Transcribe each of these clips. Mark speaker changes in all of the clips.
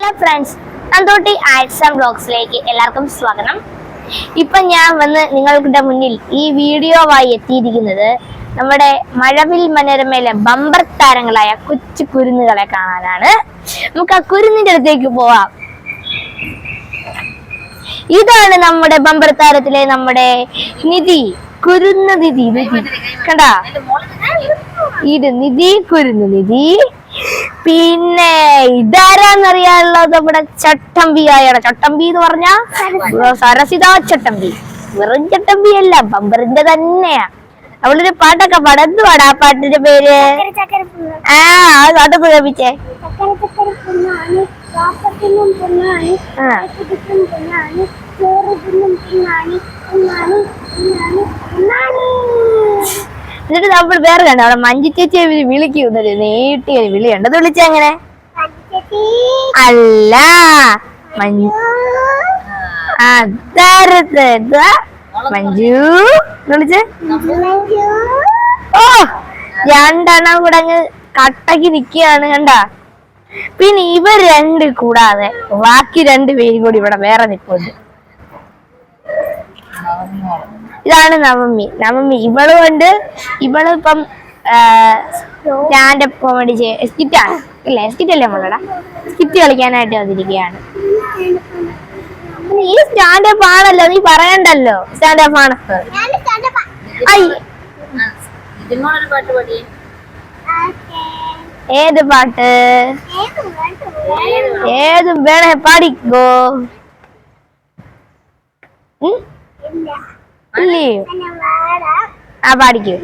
Speaker 1: Hello friends, നന്ദോട്ടി arts and ബ്ലോഗ്സിലേക്ക് എല്ലാവർക്കും സ്വാഗതം. ഇപ്പൊ ഞാൻ വന്ന് നിങ്ങളുടെ മുന്നിൽ ഈ വീഡിയോവായി എത്തിയിരിക്കുന്നത് നമ്മുടെ മഴവിൽ മനോരമയിലെ ബമ്പർ താരങ്ങളായ കൊച്ചു കുരുന്നുകളെ കാണാനാണ്. നമുക്ക് ആ കുരുന്നിന്റെ അടുത്തേക്ക് പോവാം. ഇതാണ് നമ്മുടെ ബമ്പർ താരത്തിലെ നമ്മുടെ നിധി, കുരുന്ന് നിധി. കണ്ടാ, ഇത് നിധി, കുരുന്ന് നിധി. പിന്നെ ഇതാരാന്നറിയാനുള്ള നമ്മുടെ ചട്ടമ്പിയായാണ്. ചട്ടമ്പി എന്ന് പറഞ്ഞാ സരസിതാ ചട്ടമ്പി. വെറും ചട്ടമ്പി അല്ല, ബമ്പറിന്റെ തന്നെയാ. അവളൊരു പാട്ടൊക്കെ പാടും. എന്തുവാടാ ആ പാട്ടിന്റെ പേര്? അതൊക്കെ കേൾപ്പിച്ചേ. എന്നിട്ട് നമ്മൾ വേറെ കണ്ട അവിടെ മഞ്ജു ചേച്ചിയെ വിളിക്കുന്നത് നീട്ടിയൊരു വിളി കണ്ടത്. വിളിച്ച എങ്ങനെ? അല്ല, മഞ്ജു വിളിച്ച്. ഓ, രണ്ടെണ്ണം കൂടെ അങ്ങ് കട്ടക്ക് നിക്കുകയാണ് കണ്ട. പിന്നെ ഇവർ രണ്ട് കൂടാതെ ബാക്കി രണ്ടുപേരും കൂടി ഇവിടെ വേറെ നിൽപ്പുണ്ട്. ഇതാണ് നവമി. ഇവളുകൊണ്ട് ഇവളിപ്പം സ്റ്റാൻഡപ്പ് കോമഡി സ്കിറ്റാണ് അല്ലേ? സ്കിറ്റല്ലേ നമ്മളടാ? സ്കിറ്റ് കളിക്കാനായിട്ട് വന്നിരിക്കുകയാണ്. ഈ സ്റ്റാൻഡപ്പ് ആണല്ലോ, നീ പറയണ്ടല്ലോ സ്റ്റാൻഡപ്പ് ആണ്. ഏത് പാട്ട്? ഏത് വേണേ പാടിക്കോ. ഇല്ലേ? ആ, പാടിക്കോ.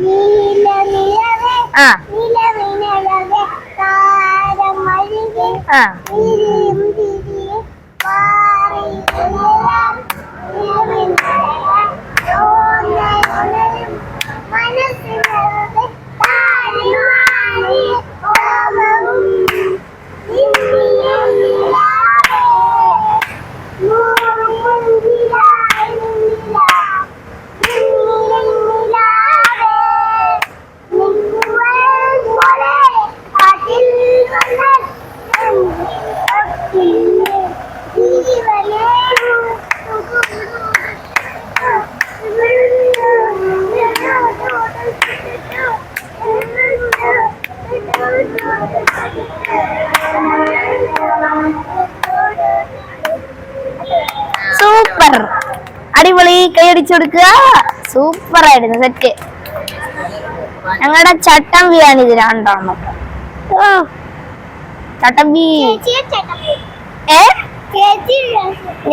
Speaker 1: സൂപ്പർ, അടിപൊളി, കൈയടിച്ചു കൊടുക്കുക. സൂപ്പർ ആയിരുന്നു, സെറ്റ്. ഞങ്ങളുടെ ചട്ടമ്പിയാണ് ഇത് രണ്ടെണ്ണം. ചട്ടമ്പി.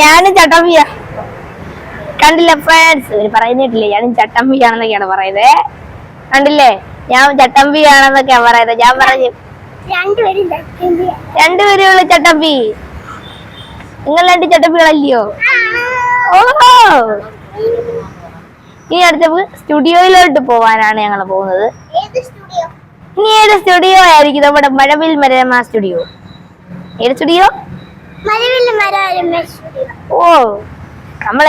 Speaker 1: ഞാനും ചട്ടമ്പിയാ. കണ്ടില്ല ഫ്രണ്ട്സ്, ഇവര് പറയുന്നിട്ടില്ലേ ഞാനും ചട്ടമ്പിയാണെന്നൊക്കെയാണ് പറയുന്നത്. കണ്ടില്ലേ, ഞാൻ ചട്ടമ്പിയാണെന്നൊക്കെയാ പറയുന്നത്. ഞാൻ പറഞ്ഞു രണ്ടുപേരുള്ള ചട്ടമ്പി. നിങ്ങൾ രണ്ട് ചട്ടമ്പികളല്ലയോ? ഓഹോ, ഇനി അടുത്ത സ്റ്റുഡിയോയിലോട്ട് പോവാനാണ് ഞങ്ങൾ പോകുന്നത്. ഇനി ഏത് സ്റ്റുഡിയോ ആയിരിക്കും? നമ്മുടെ മഴവിൽ മനോരമ സ്റ്റുഡിയോ. ഏത് സ്റ്റുഡിയോ? ഓ, നമ്മൾ